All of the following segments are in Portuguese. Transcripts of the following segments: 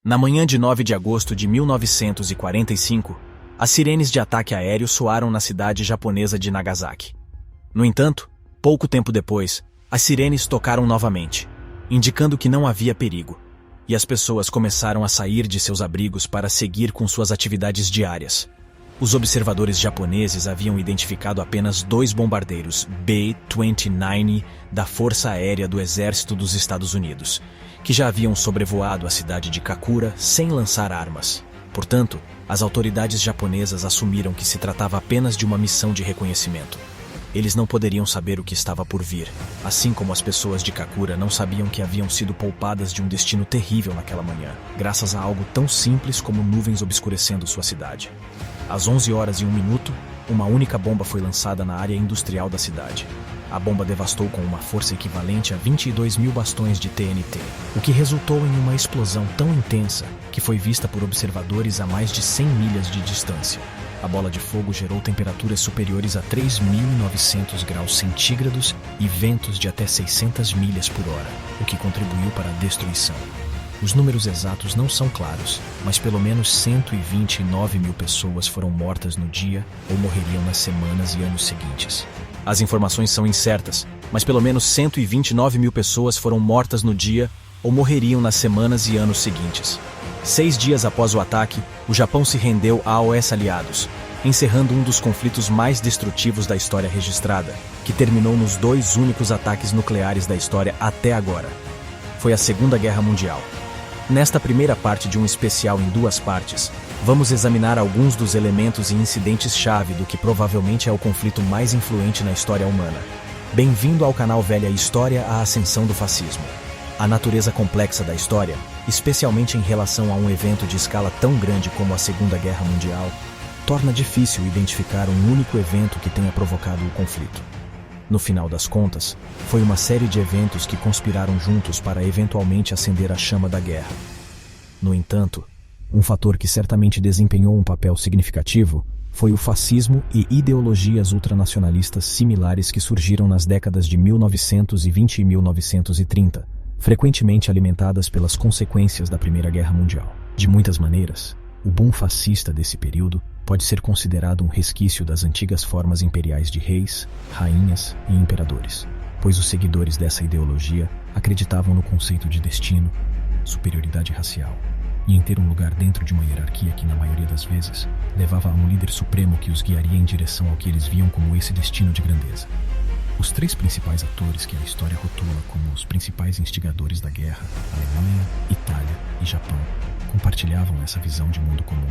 Na manhã de 9 de agosto de 1945, as sirenes de ataque aéreo soaram na cidade japonesa de Nagasaki. No entanto, pouco tempo depois, as sirenes tocaram novamente, indicando que não havia perigo, e as pessoas começaram a sair de seus abrigos para seguir com suas atividades diárias. Os observadores japoneses haviam identificado apenas 2 bombardeiros B-29 da Força Aérea do Exército dos Estados Unidos, que já haviam sobrevoado a cidade de Kakura sem lançar armas. Portanto, as autoridades japonesas assumiram que se tratava apenas de uma missão de reconhecimento. Eles não poderiam saber o que estava por vir, assim como as pessoas de Kakura não sabiam que haviam sido poupadas de um destino terrível naquela manhã, graças a algo tão simples como nuvens obscurecendo sua cidade. Às 11h01, uma única bomba foi lançada na área industrial da cidade. A bomba devastou com uma força equivalente a 22 mil bastões de TNT, o que resultou em uma explosão tão intensa que foi vista por observadores a mais de 100 milhas de distância. A bola de fogo gerou temperaturas superiores a 3.900 graus centígrados e ventos de até 600 milhas por hora, o que contribuiu para a destruição. Os números exatos não são claros, mas pelo menos 129 mil pessoas foram mortas no dia ou morreriam nas semanas e anos seguintes. As informações são incertas, mas pelo menos 129 mil pessoas foram mortas no dia ou morreriam nas semanas e anos seguintes. 6 dias após o ataque, o Japão se rendeu aos aliados, encerrando um dos conflitos mais destrutivos da história registrada, que terminou nos 2 únicos ataques nucleares da história até agora. Foi a Segunda Guerra Mundial. Nesta primeira parte de um especial em 2 partes, vamos examinar alguns dos elementos e incidentes-chave do que provavelmente é o conflito mais influente na história humana. Bem-vindo ao canal Velha História, a Ascensão do Fascismo. A natureza complexa da história, especialmente em relação a um evento de escala tão grande como a Segunda Guerra Mundial, torna difícil identificar um único evento que tenha provocado o conflito. No final das contas, foi uma série de eventos que conspiraram juntos para eventualmente acender a chama da guerra. No entanto, um fator que certamente desempenhou um papel significativo foi o fascismo e ideologias ultranacionalistas similares que surgiram nas décadas de 1920 e 1930, frequentemente alimentadas pelas consequências da Primeira Guerra Mundial. De muitas maneiras, o boom fascista desse período pode ser considerado um resquício das antigas formas imperiais de reis, rainhas e imperadores, pois os seguidores dessa ideologia acreditavam no conceito de destino, superioridade racial, e em ter um lugar dentro de uma hierarquia que, na maioria das vezes, levava a um líder supremo que os guiaria em direção ao que eles viam como esse destino de grandeza. Os 3 principais atores que a história rotula como os principais instigadores da guerra, Alemanha, Itália e Japão, compartilhavam essa visão de mundo comum.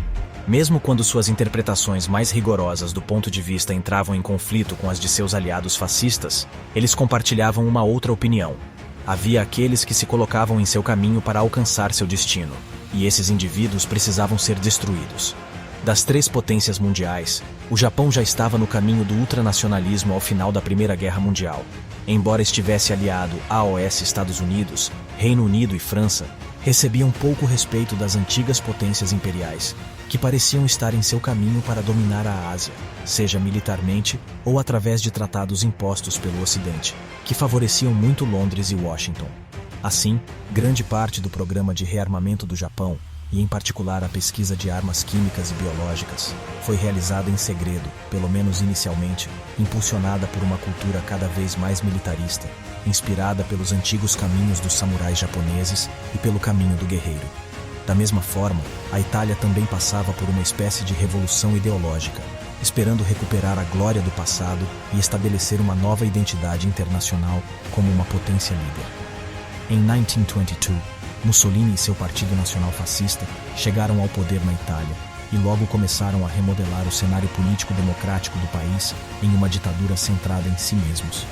Mesmo quando suas interpretações mais rigorosas do ponto de vista entravam em conflito com as de seus aliados fascistas, eles compartilhavam uma outra opinião. Havia aqueles que se colocavam em seu caminho para alcançar seu destino, e esses indivíduos precisavam ser destruídos. Das 3 potências mundiais, o Japão já estava no caminho do ultranacionalismo ao final da Primeira Guerra Mundial. Embora estivesse aliado aos Estados Unidos, Reino Unido e França, recebiam pouco respeito das antigas potências imperiais, que pareciam estar em seu caminho para dominar a Ásia, seja militarmente ou através de tratados impostos pelo Ocidente, que favoreciam muito Londres e Washington. Assim, grande parte do programa de rearmamento do Japão, e em particular a pesquisa de armas químicas e biológicas, foi realizada em segredo, pelo menos inicialmente, impulsionada por uma cultura cada vez mais militarista, inspirada pelos antigos caminhos dos samurais japoneses e pelo caminho do guerreiro. Da mesma forma, a Itália também passava por uma espécie de revolução ideológica, esperando recuperar a glória do passado e estabelecer uma nova identidade internacional como uma potência líder. Em 1922, Mussolini e seu Partido Nacional Fascista chegaram ao poder na Itália e logo começaram a remodelar o cenário político democrático do país em uma ditadura centrada em si mesmos.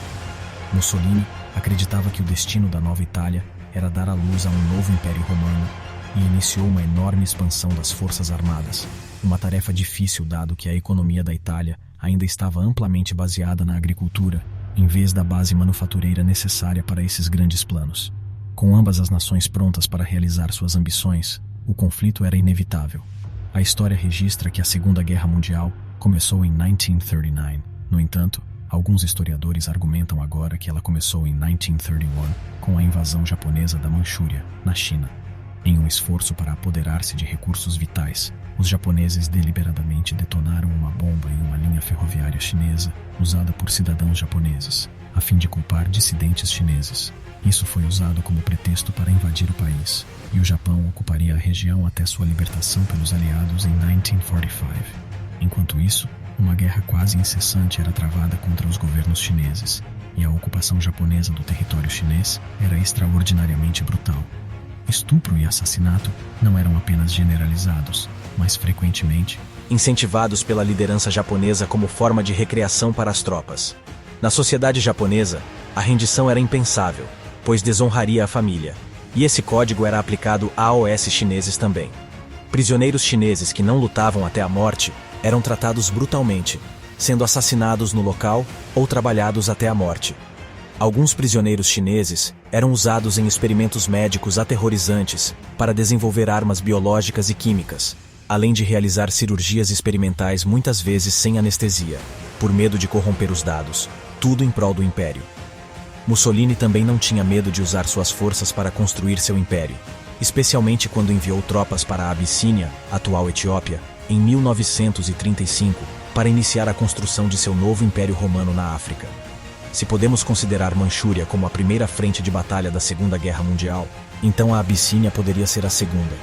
Mussolini acreditava que o destino da nova Itália era dar à luz a um novo Império Romano e iniciou uma enorme expansão das forças armadas, uma tarefa difícil dado que a economia da Itália ainda estava amplamente baseada na agricultura, em vez da base manufatureira necessária para esses grandes planos. Com ambas as nações prontas para realizar suas ambições, o conflito era inevitável. A história registra que a Segunda Guerra Mundial começou em 1939. No entanto, alguns historiadores argumentam agora que ela começou em 1931, com a invasão japonesa da Manchúria, na China. Em um esforço para apoderar-se de recursos vitais, os japoneses deliberadamente detonaram uma bomba em uma linha ferroviária chinesa usada por cidadãos japoneses, a fim de culpar dissidentes chineses. Isso foi usado como pretexto para invadir o país, e o Japão ocuparia a região até sua libertação pelos aliados em 1945. Enquanto isso, uma guerra quase incessante era travada contra os governos chineses, e a ocupação japonesa do território chinês era extraordinariamente brutal. Estupro e assassinato não eram apenas generalizados, mas frequentemente incentivados pela liderança japonesa como forma de recreação para as tropas. Na sociedade japonesa, a rendição era impensável, pois desonraria a família, e esse código era aplicado a AOS chineses também. Prisioneiros chineses que não lutavam até a morte eram tratados brutalmente, sendo assassinados no local ou trabalhados até a morte. Alguns prisioneiros chineses eram usados em experimentos médicos aterrorizantes para desenvolver armas biológicas e químicas, além de realizar cirurgias experimentais muitas vezes sem anestesia, por medo de corromper os dados, tudo em prol do império. Mussolini também não tinha medo de usar suas forças para construir seu império, especialmente quando enviou tropas para a Abissínia, atual Etiópia, em 1935, para iniciar a construção de seu novo Império Romano na África. Se podemos considerar Manchúria como a primeira frente de batalha da Segunda Guerra Mundial, então a Abissínia poderia ser a segunda.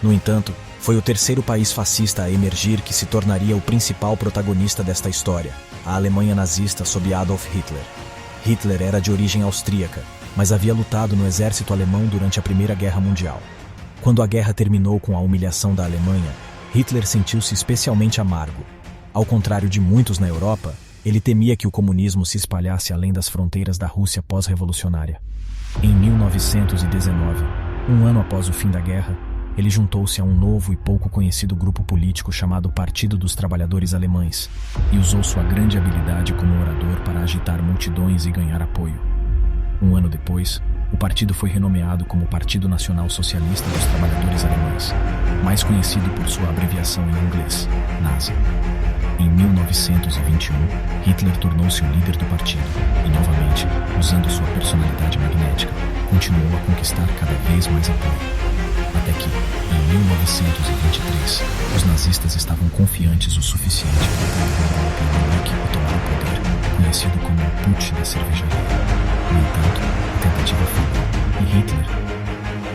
No entanto, foi o terceiro país fascista a emergir que se tornaria o principal protagonista desta história, a Alemanha nazista sob Adolf Hitler. Hitler era de origem austríaca, mas havia lutado no exército alemão durante a Primeira Guerra Mundial. Quando a guerra terminou com a humilhação da Alemanha, Hitler sentiu-se especialmente amargo. Ao contrário de muitos na Europa, ele temia que o comunismo se espalhasse além das fronteiras da Rússia pós-revolucionária. Em 1919, um ano após o fim da guerra, ele juntou-se a um novo e pouco conhecido grupo político chamado Partido dos Trabalhadores Alemães e usou sua grande habilidade como orador para agitar multidões e ganhar apoio. Um ano depois, o partido foi renomeado como Partido Nacional Socialista dos Trabalhadores Alemães, mais conhecido por sua abreviação em inglês, NASA. Em 1921, Hitler tornou-se o líder do partido e, novamente, usando sua personalidade magnética, continuou a conquistar cada vez mais apoio. Até que, em 1923, os nazistas estavam confiantes o suficiente para derrubar o Pinochet e tomar o poder, conhecido como o Putsch da cervejaria. No entanto, a tentativa falhou e Hitler,